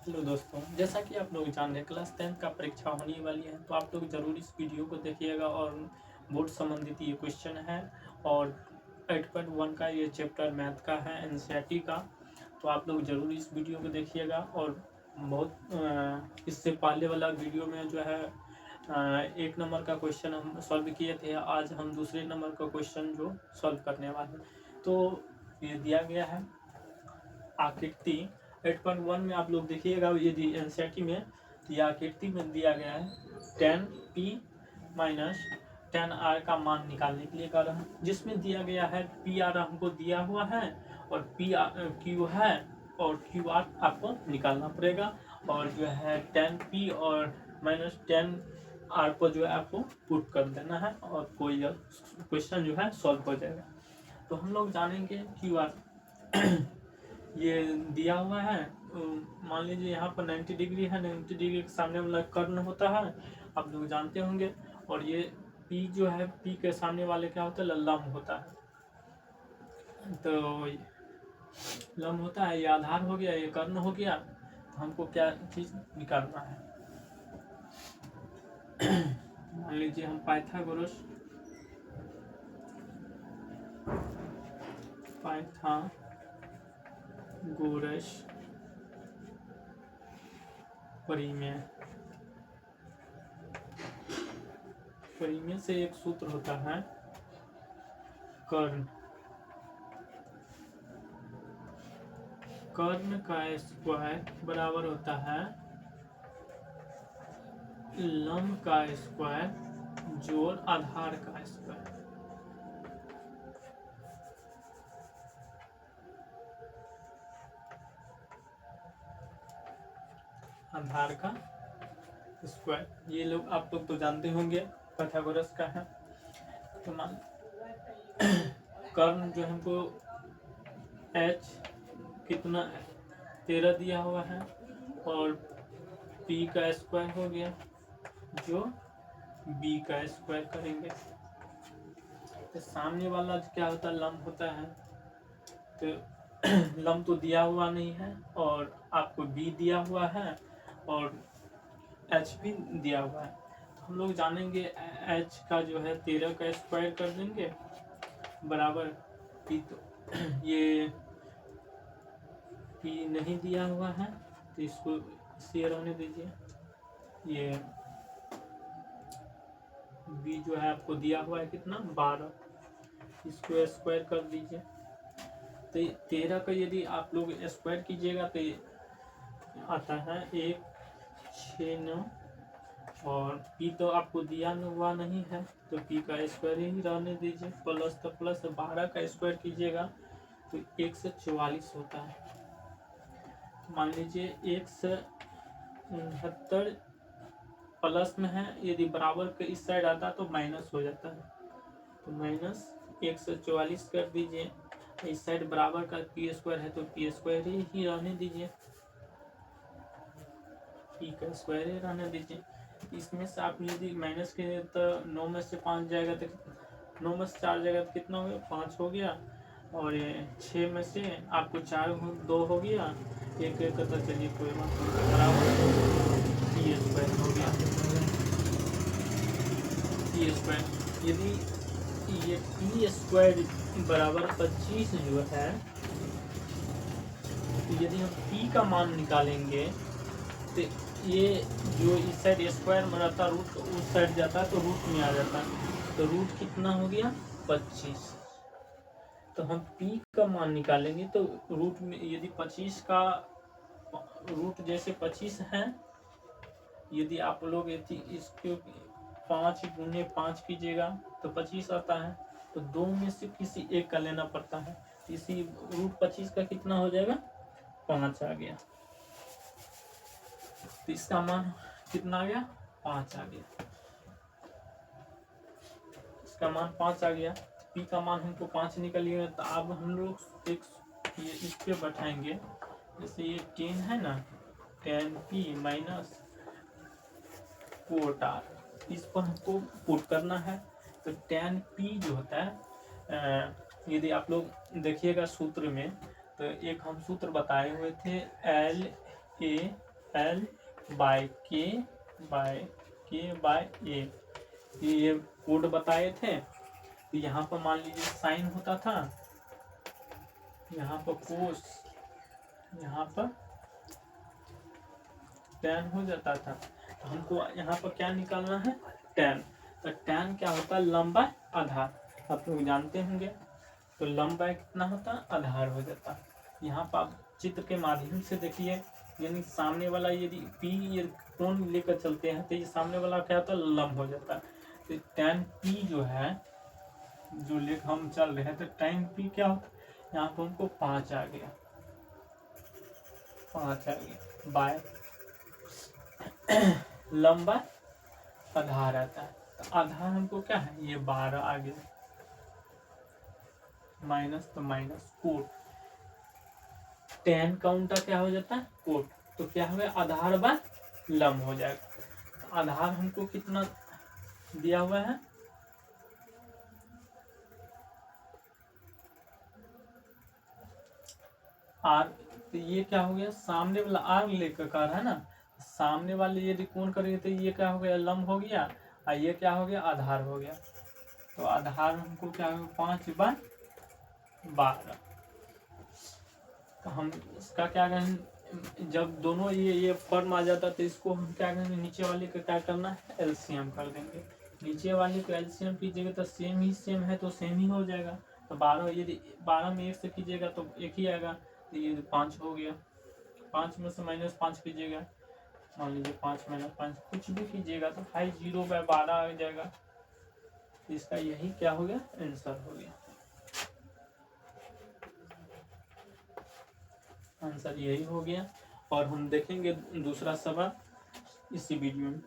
Hello दोस्तों, जैसा कि आप लोग जान रहे हैं क्लास 10 का परीक्षा होने वाली है, तो आप लोग ज़रूर इस वीडियो को देखिएगा। और बोर्ड संबंधित ये क्वेश्चन है और 8.1 का ये चैप्टर मैथ का है, एनसीईआरटी का। तो आप लोग ज़रूर इस वीडियो को देखिएगा। और बहुत इससे पहले वाला वीडियो में जो है 1 नंबर का क्वेश्चन हम सॉल्व किए थे। आज हम दूसरे नंबर का क्वेश्चन जो सॉल्व करने वाले हैं। तो ये दिया गया है आकृति 8.1 में। आप लोग देखिएगा, यदि एनसीईआरटी में या आकृति में दिया गया है 10p माइनस 10r का मान निकालने के लिए कर रहा है, जिसमें दिया गया है pr हमको दिया हुआ है और q है और qr आपको निकालना पड़ेगा। और जो है 10p और माइनस 10r को जो है आपको पुट कर देना है और कोई क्वेश्चन जो है सॉल्व हो जाएगा। तो हम लोग जानेंगे qr ये दिया हुआ है। मान लीजिए यहाँ पर 90 डिग्री है, 90 डिग्री के सामने वाला कर्ण होता है, आप लोग जानते होंगे। और ये P जो है, P के सामने वाले क्या होता है, लंब होता है। तो लंब होता है, ये आधार हो गया, ये कर्ण हो गया। तो हमको क्या चीज निकालना है, मान लीजिए हम पाइथागोरस परिमेय से एक सूत्र होता है कर्ण का स्क्वायर बराबर होता है लंब का स्क्वायर जोड़ आधार का स्क्वायर। आधार का स्क्वायर ये लोग आप लोग तो जानते होंगे, पाइथागोरस का है। तो मान कर्ण जो हमको h कितना 13 दिया हुआ है और p का स्क्वायर हो गया जो b का स्क्वायर करेंगे। तो सामने वाला क्या होता है, लंब होता है। तो लंब तो दिया हुआ नहीं है और आपको b दिया हुआ है और h भी दिया हुआ है। तो हम लोग जानेंगे h का जो है 13 का स्क्वायर कर देंगे बराबर p। तो ये p नहीं दिया हुआ है तो इसको इसे रहने दीजिए। ये b जो है आपको दिया हुआ है कितना 12, इसको स्क्वायर कर दीजिए। तो 13 का यदि आप लोग स्क्वायर कीजिएगा तो आता है 169 और p तो आपको दिया हुआ नहीं है तो p का स्क्वायर ही रहने दीजिए। प्लस तो प्लस 12 का स्क्वायर कीजिएगा तो 144 होता है। मान लीजिए 169 प्लस में है, यदि बराबर के इस साइड आता तो माइनस हो जाता है। तो माइनस 144 कर दीजिए। इस साइड बराबर का पी स्क्वायर है तो पी स्क्वायर ही रहने दीजिए, पी का स्क्वायर ही रहने दीजिए। इसमें से आप यदि माइनस के तो 9 में से 5 जाएगा तो 9 में से 4 जाएगा तो कितना हो गया, 5 हो गया। और ये 6 में से आपको 4 2 हो गया, एक एक तो चलिए कोई बात नहीं, बराबर पी स्क्वायर हो गया। पी स्क्वायर यदि ये पी स्क्वायर बराबर 25 जो है, तो यदि हम p का मान निकालेंगे तो ये जो इस साइड स्क्वायर में रहता रूट उस साइड जाता तो रूट में आ जाता। तो रूट कितना हो गया 25। तो हम p का मान निकालेंगे तो रूट में यदि 25 का रूट जैसे 25 है, यदि आप लोग इसके 5 गुने 5 कीजिएगा तो 25 आता है। तो 2 में से किसी एक का लेना पड़ता है। इसी रूट 25 का कितना हो जाएगा 5 आ गया। तो इसका मान कितना आ गया 5 आ गया, इसका मान 5 आ गया। p का मान हमको 5 निकलिएगा। तो अब हम लोग एक इस पे बैठाएंगे, जैसे ये 10 है ना, 10p माइनस 4r, इस पर हमको पुट करना है। तो 10p जो होता है, यदि आप लोग देखिएगा सूत्र में, तो एक हम सूत्र बताए हुए थे LA एल बाय के बाय ए। ये कोड बताए थे। तो यहाँ पर मान लीजिए साइन होता था, यहाँ पर कोस, यहाँ पर टैन हो जाता था। तो हमको यहाँ पर क्या निकालना है, टैन। तो टैन क्या होता है, लंबा आधार, आप लोग जानते होंगे। तो लंबा कितना होता है, आधार हो जाता है। यहाँ पर आप चित्र के माध्यम से देखिए, यानी सामने वाला यदि पी ये कोण लेकर चलते हैं तो ये सामने वाला क्या होता है, लंब हो जाता है। तो टैन पी जो है, जो लेकर हम चल रहे हैं, तो टैन पी क्या होता है, यहाँ पर हमको 5 आ गया, 5 आ गया बाय लंबा आधार आता है। तो आधार हमको क्या है, ये 12 आ गया, माइनस तो माइनस कोट, टेन का उल्टा क्या हो जाता है, कोट। तो क्या हो गया, आधार बाय लंब हो जाएगा। आधार हमको कितना दिया हुआ है, आर। तो ये क्या हो गया, सामने वाला आर लेकर कर है ना, सामने वाले यदि कोण करेंगे तो ये क्या हो गया, लंब हो गया, और ये क्या हो गया, आधार हो गया। तो आधार हमको क्या हो गया, 5/12। तो हम इसका क्या करें, जब दोनों ये फॉर्म आ जाता तो इसको हम क्या करेंगे, नीचे वाले का क्या करना है, एलसीएम कर देंगे। नीचे वाले को एलसीएम कीजिएगा तो सेम ही सेम है, तो सेम ही हो जाएगा। तो 12 यदि 12 में 1 से कीजिएगा तो 1 ही आएगा। तो ये 5 हो गया, 5 में से -5 कीजिएगा, मान लीजिए 5 - 5 कुछ भी कीजिएगा तो 0/12 आ जाएगा। इसका यही क्या हो गया, आंसर हो गया। आंसर यही हो गया। और हम देखेंगे दूसरा सवाल इसी वीडियो में।